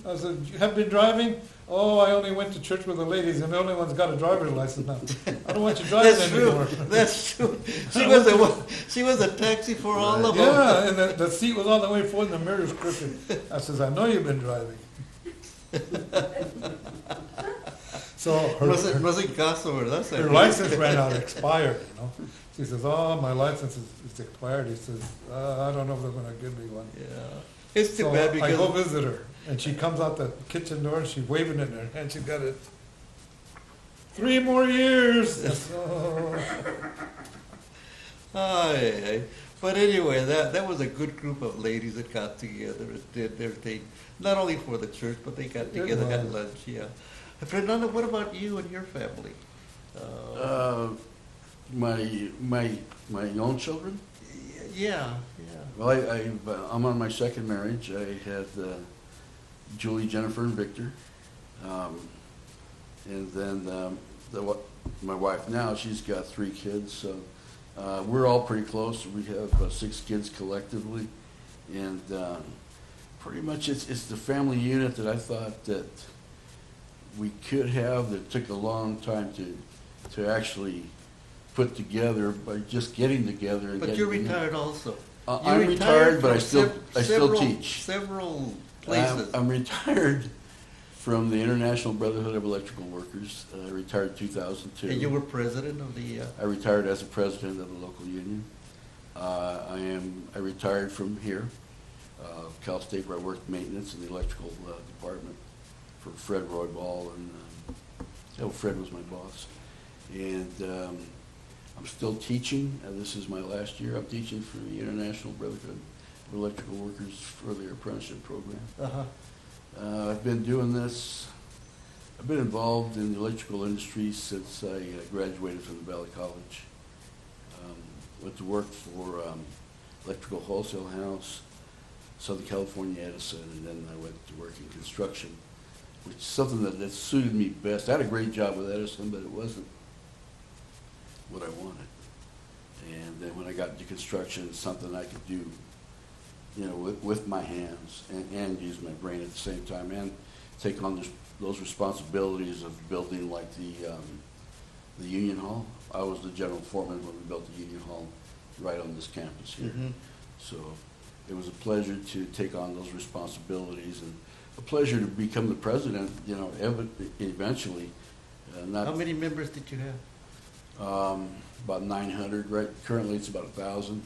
I said, you have been driving? Oh, I only went to church with the ladies, and the only one's got a driver's license now. I don't want you driving That's anymore. true. That's true. She was a taxi for all of them. Yeah, and the seat was all the way forward, and the mirror's crooked. I says, I know you've been driving. So No se caso, ¿verdad? her license ran out, expired, you know. She says, oh, my license is expired. He says, I don't know if they're going to give me one. Yeah. It's too So bad because I go visit her, and she comes out the kitchen door, and she's waving it in her hand. She's got it. 3 more years. Oh. Aye. But anyway, that was a good group of ladies that got together and did their thing. Not only for the church, but they got together, had lunch, yeah. Fernando, what about you and your family? My own children? Yeah. Well, I'm on my second marriage. I had Julie, Jennifer, and Victor. And then my wife now, she's got 3 kids. So we're all pretty close. We have 6 kids collectively. And pretty much it's the family unit that I thought that we could have that took a long time to actually put together by just getting together. And but you're retired also. I'm retired, but I still teach. Several places. I'm retired from the International Brotherhood of Electrical Workers. I retired in 2002. And you were president of the... I retired as a president of the local union. I retired from here, Cal State, where I worked maintenance in the electrical department for Fred Roybal, and Fred was my boss. And I'm still teaching. This is my last year. I'm teaching for the International Brotherhood of Electrical Workers for their apprenticeship program. I've been doing this. I've been involved in the electrical industry since I graduated from the Valley College. Went to work for Electrical Wholesale House, Southern California Edison, and then I went to work in construction, which is something that suited me best. I had a great job with Edison, but it wasn't what I wanted. And then when I got into construction, it's something I could do, you know, with my hands and use my brain at the same time and take on those responsibilities of building like the Union Hall. I was the general foreman when we built the Union Hall right on this campus here. Mm-hmm. So it was a pleasure to take on those responsibilities and a pleasure to become the president, you know, eventually. How many members did you have? About 900, right? Currently it's about 1,000.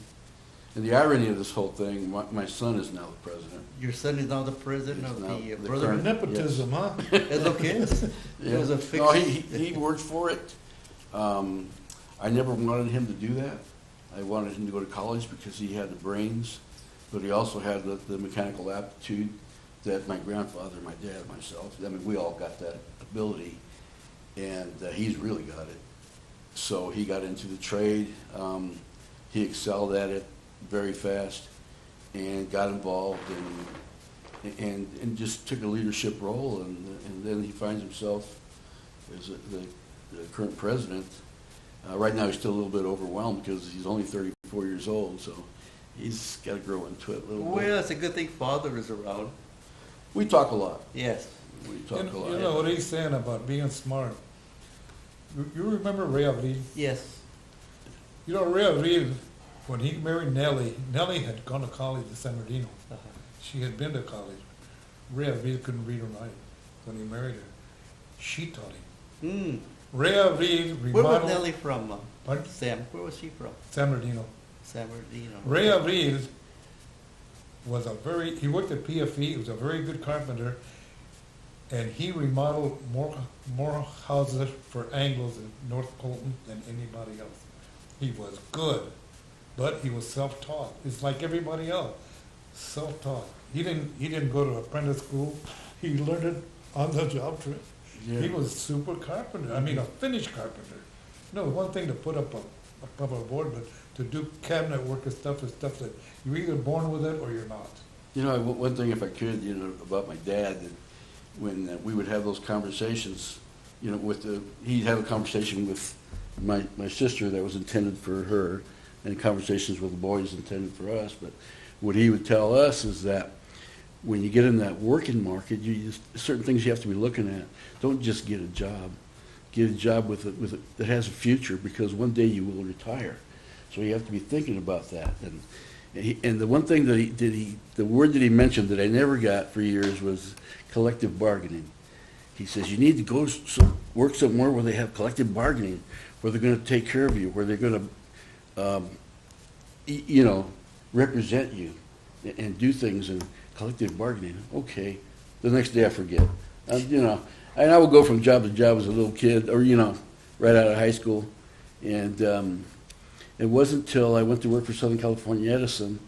And the irony of this whole thing, my son is now the president. Your son is now the president of the Brotherhood? Nepotism, yes. Huh? Es lo que es. Yeah. It was a fix. No, he worked for it. I never wanted him to do that. I wanted him to go to college because he had the brains, but he also had the mechanical aptitude that my grandfather, my dad, myself, I mean, we all got that ability, and he's really got it. So he got into the trade. He excelled at it very fast and got involved and just took a leadership role, and then he finds himself as the current president. Right now he's still a little bit overwhelmed because he's only 34 years old, so he's got to grow into it a little bit. Well, it's a good thing father is around. We talk a lot. Yes. We talk a lot. You know what he's saying about being smart. You remember Ray Avril? Yes. You know, Ray Avril, when he married Nellie had gone to college in San Bernardino. She had been to college. Ray Avril couldn't read or write when he married her. She taught him. Ray Avril remodeled... Where was Nellie from? Pardon? Sam, where was she from? San Bernardino. San Bernardino. Ray Avril was he worked at PFE, he was a very good carpenter, and he remodeled more houses for Anglos in North Colton than anybody else. He was good, but he was self-taught. It's like everybody else, self-taught. He didn't go to apprentice school. He learned it on the job trip. Yeah. He was a super carpenter. I mean, a finished carpenter. No, one thing to put up a board, but to do cabinet work and stuff is stuff that you're either born with it or you're not. You know, one thing, if I could, you know, about my dad, that when we would have those conversations, you know, he'd have a conversation with my sister that was intended for her, and conversations with the boys intended for us. But what he would tell us is that when you get in that working market, certain things you have to be looking at. Don't just get a job. Get a job that has a future, because one day you will retire. So you have to be thinking about that. And the one thing the word that he mentioned that I never got for years was collective bargaining. He says, you need to go work somewhere where they have collective bargaining, where they're going to take care of you, where they're going to, represent you and do things in collective bargaining. Okay. The next day I forget. And I would go from job to job as a little kid, or, right out of high school. And it wasn't until I went to work for Southern California Edison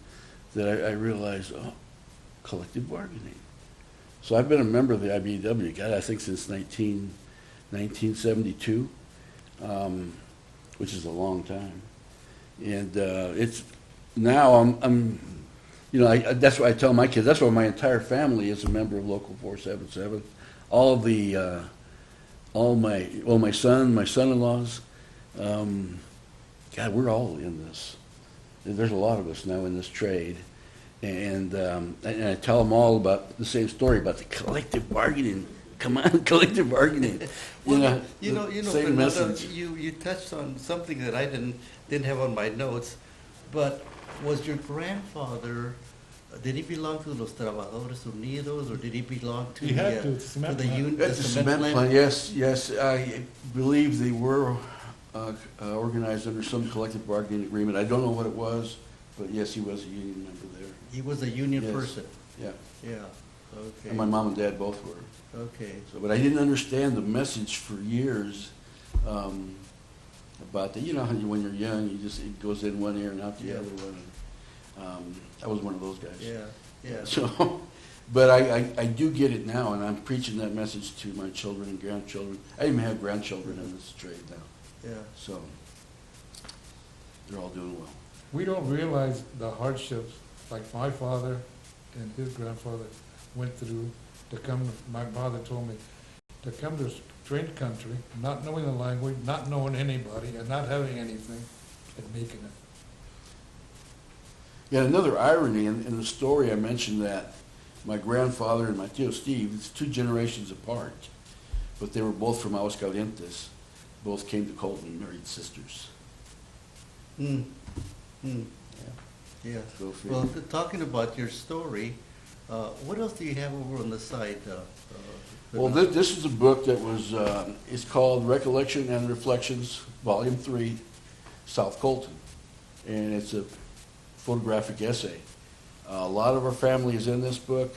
that I realized, collective bargaining. So I've been a member of the IBEW, God, I think since 1972, which is a long time. And it's now I'm that's what I tell my kids. That's why my entire family is a member of Local 477. My son-in-laws. God, we're all in this. There's a lot of us now in this trade. And I tell them all about the same story about the collective bargaining. Come on, collective bargaining. Well, same Fernando, message. you touched on something that I didn't have on my notes, but was your grandfather, did he belong to Los Trabajadores Unidos, or did he belong to He had to, the cement the plant. union? At the cement plant, yes. I believe they were organized under some collective bargaining agreement. I don't know what it was, but yes, he was a union member there. He was a union Yes. person. Yeah, Yeah. Okay. and my mom and dad both were. Okay. So, but I didn't understand the message for years about that. You know how when you're young, it goes in one ear and out the Yeah. other one. I was one of those guys. Yeah. Yeah. So, but I do get it now, and I'm preaching that message to my children and grandchildren. I even have grandchildren in this trade now, Yeah. so they're all doing well. We don't realize the hardships like my father and his grandfather went through to come, my father told me, to come to a strange country, not knowing the language, not knowing anybody, and not having anything, and making it. Yeah, another irony in the story, I mentioned that my grandfather and my Tio Steve, it's 2 generations apart, but they were both from Aguascalientes. Both came to Colton and married sisters. Mm. Mm. Yeah. Yeah. Go figure. Well, talking about your story, what else do you have over on the side? Well, this is a book that was, it's called Recollection and Reflections, Volume 3, South Colton. And it's a photographic essay. A lot of our family is in this book.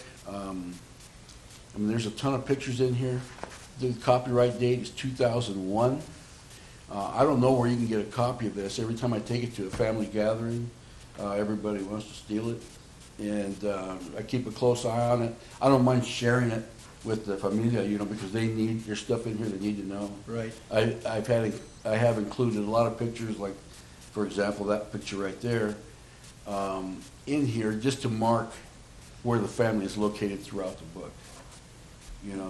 There's a ton of pictures in here. The copyright date is 2001. I don't know where you can get a copy of this. Every time I take it to a family gathering, everybody wants to steal it. And I keep a close eye on it. I don't mind sharing it with the familia, because there's stuff in here they need to know. Right. I have included a lot of pictures, like, for example, that picture right there, in here just to mark where the family is located throughout the book.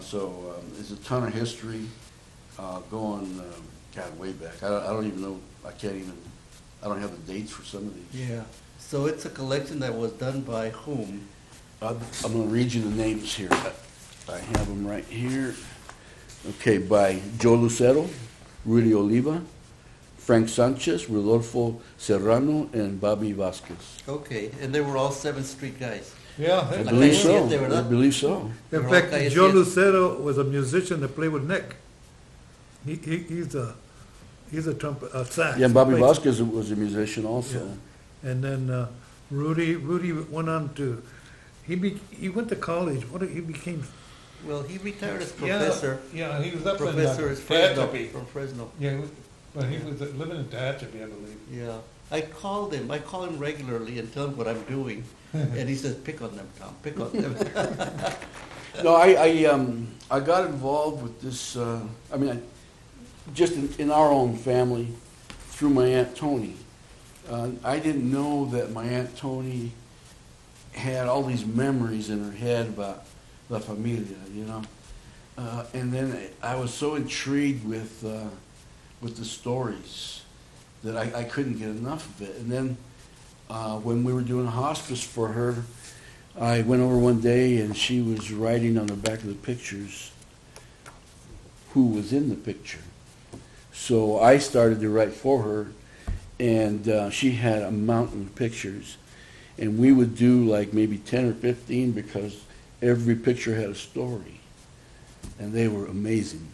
So there's a ton of history going, God, way back. I don't even know, I don't have the dates for some of these. Yeah. So it's a collection that was done by whom? I'm going to read you the names here. I have them right here. Okay, by Joe Lucero, Rudy Oliva, Frank Sanchez, Rodolfo Serrano, and Bobby Vasquez. Okay, and they were all 7th Street guys. Yeah. I Like believe I so. said, they were I not- believe so. They In were all fact, guys Joe here. Lucero was a musician that played with Nick. He's a trumpet, sax. Yeah, and Bobby He plays- Vasquez was a musician also. Yeah. And then Rudy went on to, he went to college. He became, Well, he retired as Yeah, professor. Yeah, he was up in Professor is Fresno, Tehachapi. from Fresno. Yeah, but he was living in Tehachapi, I believe. Yeah. I call him regularly and tell him what I'm doing. And he says, pick on them, Tom, pick on them. No, I got involved with this, just in our own family through my Aunt Tony. I didn't know that my Aunt Tony had all these memories in her head about La Familia, and then I was so intrigued with the stories that I couldn't get enough of it. And then when we were doing hospice for her, I went over one day and she was writing on the back of the pictures who was in the picture. So I started to write for her, and she had a mountain of pictures. And we would do like maybe 10 or 15 because every picture had a story. And they were amazing.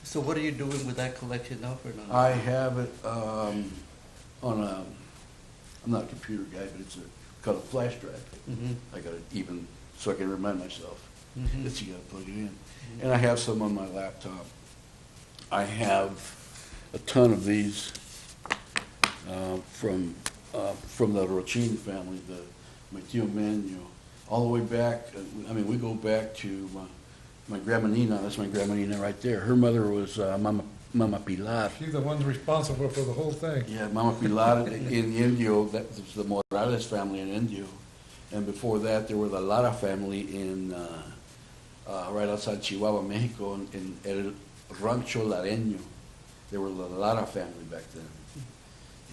So what are you doing with that collection now, Fernando? I have it on a, I'm not a computer guy, but it's called a flash drive. Mhm. I got it even so I can remind myself. Mhm. That you gotta plug it in. And I have some on my laptop. I have a ton of these from the Rochin family, my tío Menyo, all the way back. I mean, we go back to my grandma Nina. That's my grandma Nina right there. Her mother was Mama Pilar. She's the one responsible for the whole thing. Yeah, Mama Pilar in Indio. That was the Morales family in Indio. And before that, there were the Lara family in right outside Chihuahua, Mexico, in El Rancho Lareño. They were the Lara family back then.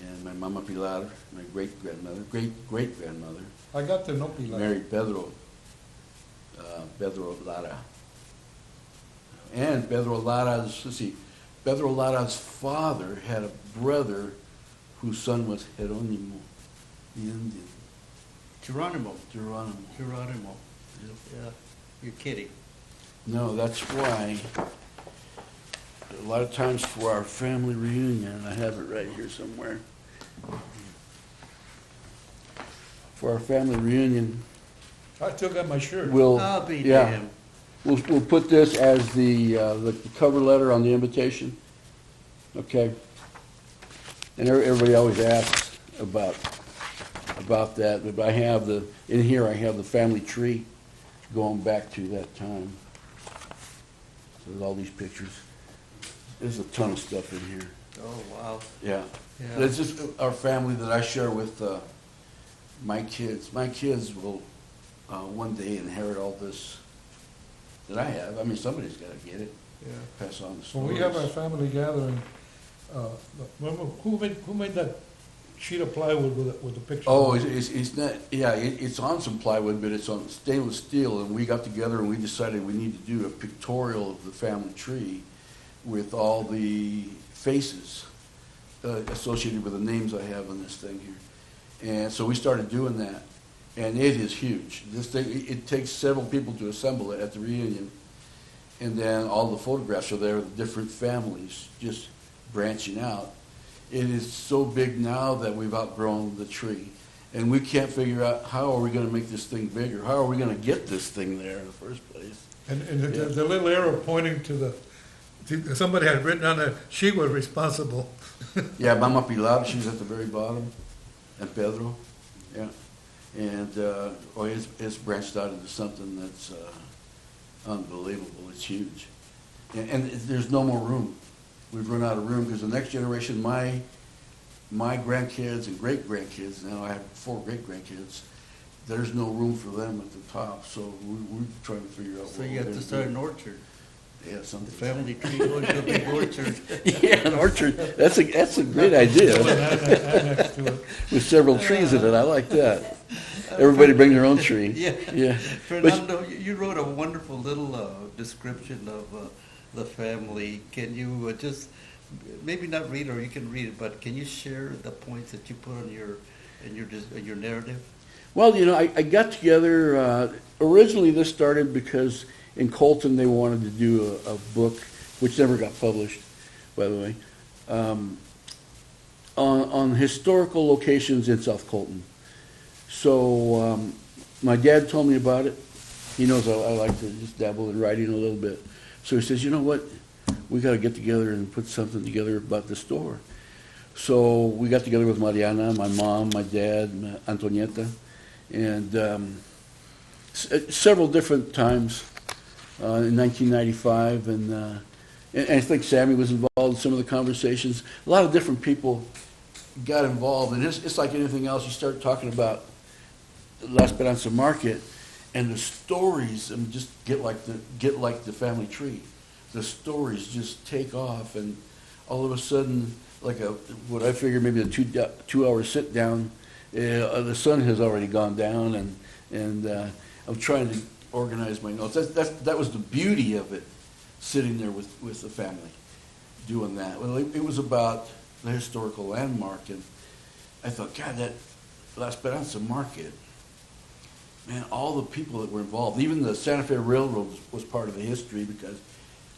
And my Mama Pilar, my great-grandmother, great-great-grandmother, I got to know Pilar. married Pedro Lara. And Pedro Lara's father had a brother whose son was Jerónimo, the Indian. Geronimo. Geronimo. Yep. Yeah, you're kidding. No, that's why a lot of times for our family reunion, I have it right here somewhere. For our family reunion, I still got my shirt. we'll, I'll be yeah, damned. we'll put this as the cover letter on the invitation, okay? And everybody always asks about that, but in here I have the family tree going back to that time. So there's all these pictures. There's a ton of stuff in here. Oh, wow. Yeah. Yeah. That's just our family that I share with my kids. My kids will one day inherit all this that I have. I mean, somebody's got to get it, Yeah. pass on the When stories. we have our family gathering, remember, who made that sheet of plywood with the picture? Oh, it's not, yeah, it's on some plywood, but it's on stainless steel, and we got together and we decided we need to do a pictorial of the family tree with all the faces associated with the names I have on this thing here. And so we started doing that, and it is huge. This thing, it takes several people to assemble it at the reunion, and then all the photographs are there, the different families just branching out. It is so big now that we've outgrown the tree, and we can't figure out how are we going to make this thing bigger? How are we going to get this thing there in the first place? And the little arrow pointing to somebody had written on there, she was responsible. Yeah, Mama Pilar, she's at the very bottom, and Pedro, yeah. And it's branched out into something that's unbelievable. It's huge. And there's no more room. We've run out of room because the next generation, my grandkids and great-grandkids, now I have 4 great-grandkids, there's no room for them at the top, so we're trying to figure out. So you have to start an orchard. Yeah, The something. family tree going to a big orchard. Yeah, an orchard. That's a great idea. Annex to it. With several trees in it, I like that. Everybody bring their own tree. Yeah. Yeah. Fernando, you wrote a wonderful little description of the family. Can you just, maybe not read, or you can read it, but can you share the points that you put on your narrative? Well, I got together, originally this started because in Colton they wanted to do a book, which never got published, by the way, on historical locations in South Colton. So my dad told me about it. He knows I like to just dabble in writing a little bit. So he says, you know what, we got to get together and put something together about the store. So we got together with Mariana, my mom, my dad, Antonieta, and several different times in 1995, and I think Sammy was involved in some of the conversations. A lot of different people got involved, and it's like anything else. You start talking about La Esperanza Market, and the stories just get like the family tree. The stories just take off, and all of a sudden, like what I figured maybe a 2 hour sit down, the sun has already gone down, And I'm trying to organize my notes. That was the beauty of it, sitting there with the family, doing that. Well, it was about the historical landmark, and I thought, God, that La Esperanza Market, man, all the people that were involved, even the Santa Fe Railroad was part of the history because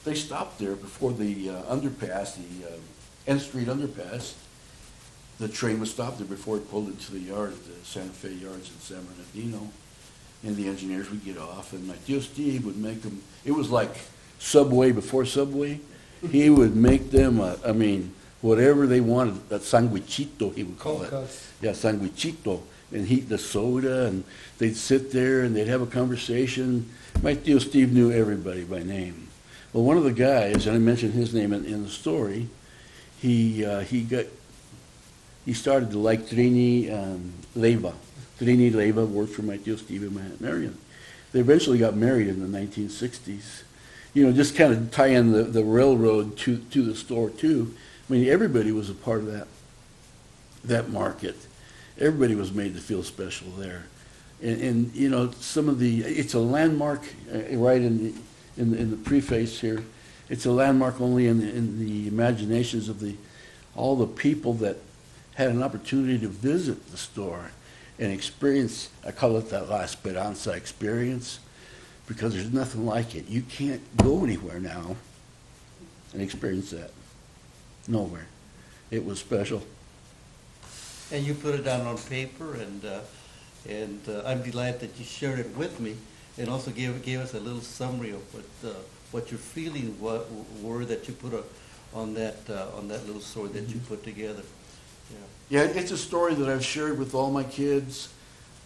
they stopped there before the underpass, the N Street underpass. The train would stop there before it pulled into the yard, the Santa Fe yards in San Bernardino. And the engineers would get off, and my tío Steve would make them, it was like Subway before Subway. He would make them, I mean, whatever they wanted, a sandwichito, he would call it. Yeah, sandwichito. And heat the soda, and they'd sit there, and they'd have a conversation. My tío Steve knew everybody by name. Well, one of the guys, and I mentioned his name in the story, he started to like Trini Leiva. Trini Leiva worked for my tío Steve and my Aunt Marion. They eventually got married in the 1960s. You know, just kind of tie in the railroad to the store too. I mean, everybody was a part of that market. Everybody was made to feel special there. And you know, it's a landmark right in the preface here. It's a landmark only in the imaginations of all the people that had an opportunity to visit the store and experience, I call it that La Esperanza experience, because there's nothing like it. You can't go anywhere now and experience that. Nowhere. It was special. And you put it down on paper, and I'm delighted that you shared it with me, and also gave us a little summary of what your feelings were that you put on that little story that you put together. Yeah, it's a story that I've shared with all my kids.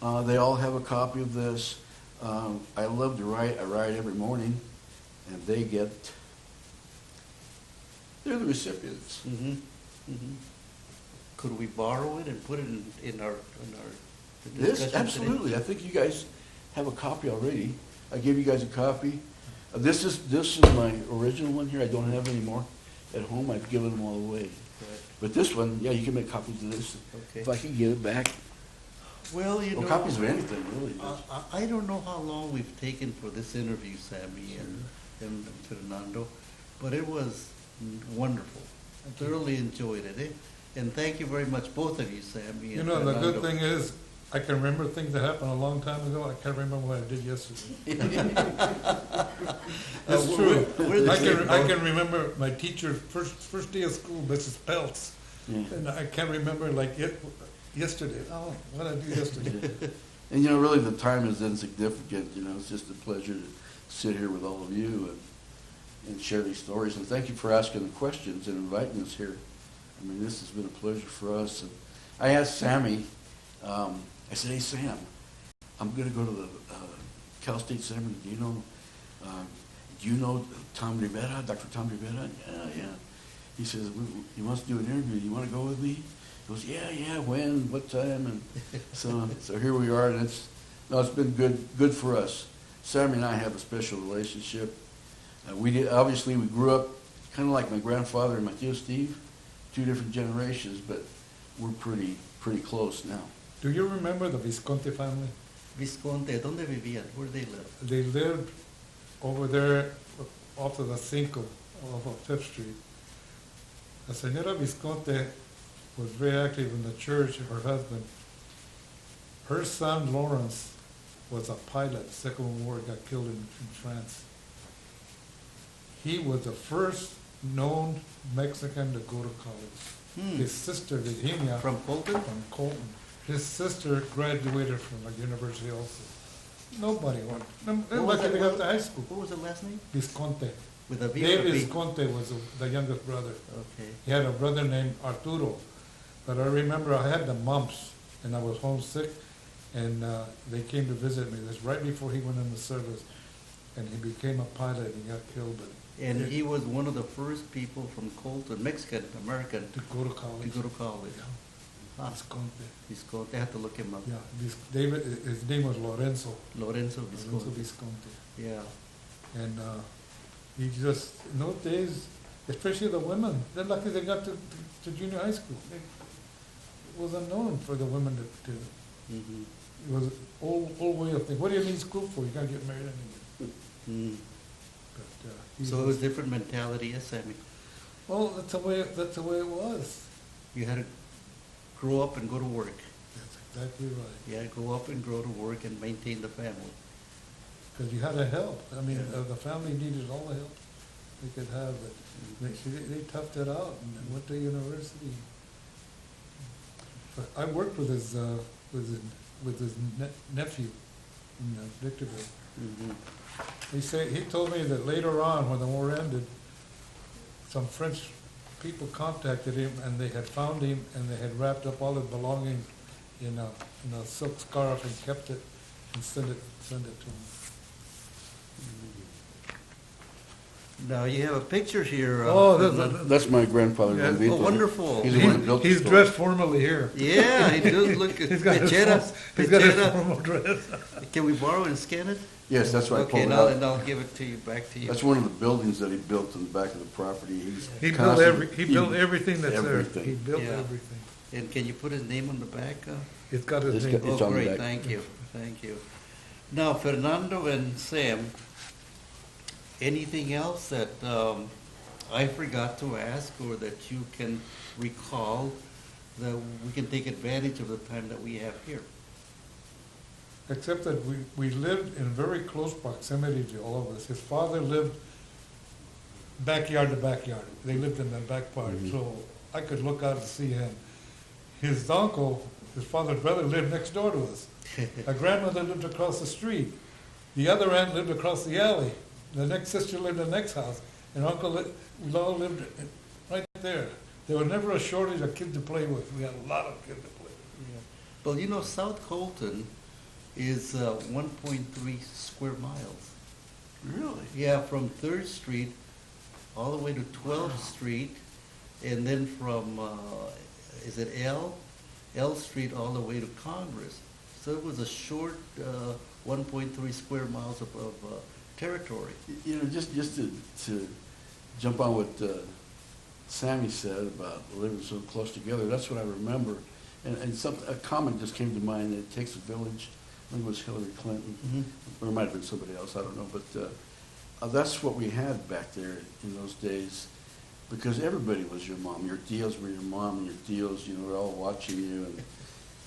They all have a copy of this. I love to write. I write every morning, and they're the recipients. Mm-hmm. Mm-hmm. Could we borrow it and put it in our This, absolutely. Today? I think you guys have a copy already. I gave you guys a copy. This is my original one here. I don't have any more at home. I've given them all away. Right. But this one, yeah, you can make copies of this. Okay. If I can get it back. Well, you know, copies of anything, really. I don't know how long we've taken for this interview, Sammy and Fernando, but it was wonderful. I thoroughly enjoyed it. And thank you very much, both of you, Sammy and Fernando. The good thing is, I can remember things that happened a long time ago. I can't remember what I did yesterday. That's true. I can remember my teacher's first day of school, Mrs. Peltz. Yeah. And I can't remember yesterday. Oh, what I did yesterday. And you know, really the time is insignificant. You know, it's just a pleasure to sit here with all of you and share these stories. And thank you for asking the questions and inviting us here. I mean, this has been a pleasure for us. And I asked Sammy, I said, hey, Sam, I'm going to go to the Cal State San Bernardino. Do you know Tom Rivera, Dr. Tom Rivera? Yeah. He says, he wants to do an interview. You want to go with me? He goes, yeah, when, what time? And so here we are, and it's been good for us. Sammy and I have a special relationship. We grew up kind of like my grandfather and my tío Steve, 2 different generations, but we're pretty close now. Do you remember the Visconti family? Visconti, ¿dónde vivían? Where did they live? They lived over there off of the Cinco, off of 5th Street. La señora Visconti was very active in the church, her husband. Her son, Lawrence, was a pilot, Second World War, got killed in France. He was the first known Mexican to go to college. His sister, Virginia. From Colton? From Colton. His sister graduated from the university also. Nobody went. They're lucky they got to high school. What was the last name? Visconti. With a V. Dave Visconti was the youngest brother. Okay. He had a brother named Arturo. But I remember I had the mumps and I was homesick, and they came to visit me. This right before he went into service, and he became a pilot and got killed. And he was one of the first people from Colton, Mexican American, to go to college. Yeah. Visconti. Visconti. I have to look him up. Yeah, his name was Lorenzo. Lorenzo Visconti. Yeah. And he just, in those days, especially the women, they're lucky they got to junior high school. It was unknown for the women to Mm-hmm. It was old way of thinking. What do you need school for? You gotta get married anyway. Mm. But, he So it was different mentality, yes, Sammy? well, that's the way it was. You had to grow up and go to work. That's exactly right. You had to grow up and grow to work and maintain the family. Because you had to help. I mean, Yeah. the family needed all the help they could have. But they toughed it out and went to university. But I worked with his nephew in Victorville. Mm-hmm. He told me that later on, when the war ended, some French people contacted him and they had found him and they had wrapped up all his belongings in a silk scarf and kept it and sent it to him. Now, you have a picture here. Oh, That's my grandfather. Yeah. Don Vito. Oh, wonderful. He's the one that built the He's store. dressed formally here. Yeah, he does look He's got his Pechera. formal dress. Can we borrow and scan it? Yes, that's right. Okay, now then I'll give it to you, back to you. That's one of the buildings that he built in the back of the property. He built everything that's there. Everything. He built Yeah. everything. And can you put his name on the back? It's got his It's name. got- It's Oh, on the great, back. thank you, thank you. Now, Fernando and Sam, anything else that I forgot to ask or that you can recall that we can take advantage of the time that we have here? Except that we lived in very close proximity to all of us. His father lived backyard to backyard. They lived in the back part, so I could look out and see him. His uncle, his father's brother, lived next door to us. A grandmother lived across the street. The other aunt lived across the alley. The next sister lived in the next house. And we all lived right there. There was never a shortage of kids to play with. We had a lot of kids to play with. Yeah. Well, you know, South Colton is 1.3 square miles. Really? Yeah, from 3rd Street all the way to 12th Street, and then from, is it L Street all the way to Congress. So it was a short 1.3 square miles of territory. You know, just to jump on what Sammy said about living so close together, that's what I remember. And a comment just came to mind, that it takes a village. I think it was Hillary Clinton, or it might have been somebody else, I don't know. But that's what we had back there in those days, because everybody was your mom. Your tios were your mom, and your tios, were all watching you.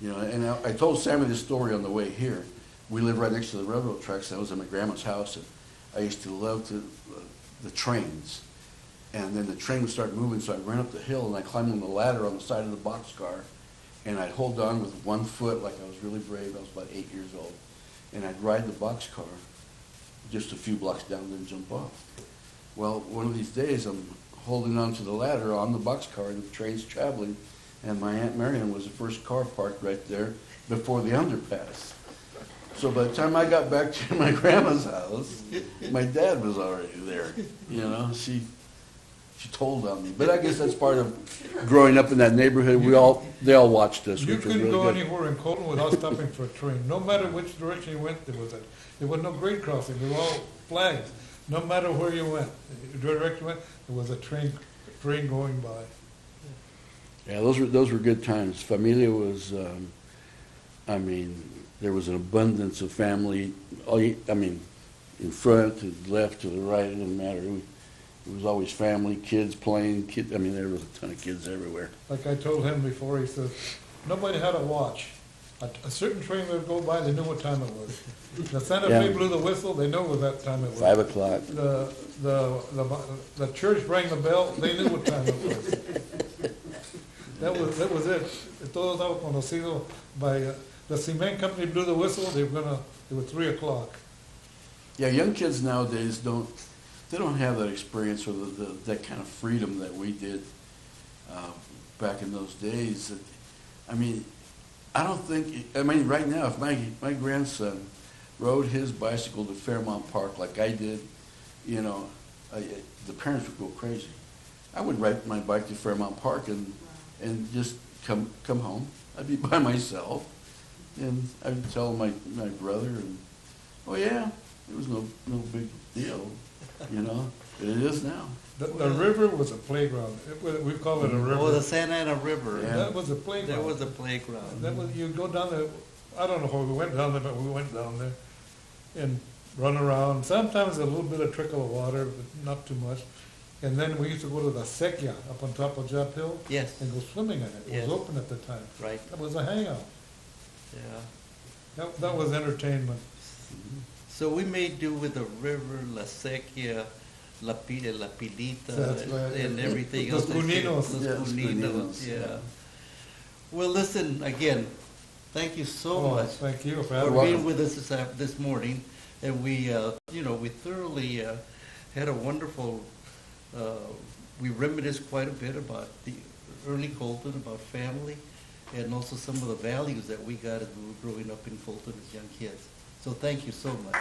And I told Sammy this story on the way here. We lived right next to the railroad tracks. That was at my grandma's house, and I used to love the trains. And then the train would start moving, so I'd run up the hill and I'd climb on the ladder on the side of the boxcar, and I'd hold on with one foot like I was really brave. I was about 8 years old. And I'd ride the boxcar just a few blocks down and then jump off. Well, one of these days I'm holding on to the ladder on the boxcar and the train's traveling, and my Aunt Marion was the first car parked right there before the underpass. So by the time I got back to my grandma's house, my dad was already there. She told on me. But I guess that's part of growing up in that neighborhood. They all watched us, You which was couldn't really go good. anywhere in Colton without stopping for a train. No matter which direction you went, there was no grade crossing. They were all flags. No matter where you went, the direction you went, there was a train going by. Yeah, those were good times. Familia was, there was an abundance of family. In front, to the left, to the right, it didn't matter. It was always family, kids playing. There was a ton of kids everywhere. Like I told him before, he said, nobody had a watch. A certain train would go by, they knew what time it was. The Santa Fe Yeah. blew the whistle, they knew what that time it was. 5 o'clock. The church rang the bell, they knew what time it was. That was it. Todo estaba conocido by, the cement company blew the whistle, it was 3 o'clock. Yeah, young kids nowadays don't have that experience or that kind of freedom that we did back in those days. I don't think, right now, if my grandson rode his bicycle to Fairmount Park like I did, the parents would go crazy. I would ride my bike to Fairmount Park and just come home. I'd be by myself, and I'd tell my brother, and oh yeah, it was no big deal, It is now. The river was a playground. We call it a river. Oh, the Santa Ana River. Yeah. That was a playground. That was a playground. You go down there. I don't know how we went down there, but we went down there and run around. Sometimes a little bit of trickle of water, but not too much. And then we used to go to the Sequia up on top of Jap Hill Yes, and go swimming in it. It Yes. was open at the time. right, That was a hangout. yeah. That was entertainment. So we made do with the river, La Sequia, La Pilita, That's right. and everything Los else. Cuninos. Los Yeah, Cuninos, Cuninos, yeah. yeah. Well, listen, again, thank you so Oh, much thank you for for having being me. with us this morning. And we, we thoroughly had a wonderful, we reminisced quite a bit about the early Colton, about family, and also some of the values that we got as we were growing up in Colton as young kids. So thank you so much.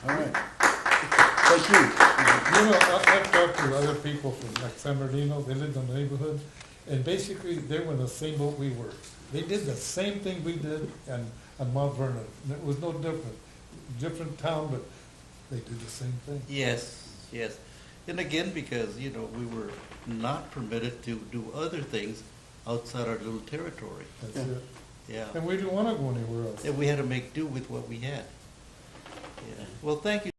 All right. Thank you. You know, I've talked to other people from like San Bernardino, they lived in the neighborhood, and basically they were in the same boat we were. They did the same thing we did on Mount Vernon. And it was no different. Different town, but they did the same thing. Yes, yes. And again, because, we were not permitted to do other things outside our little territory. That's Yeah. it. Yeah. And we didn't want to go anywhere else. And we had to make do with what we had. Yeah. Well, thank you.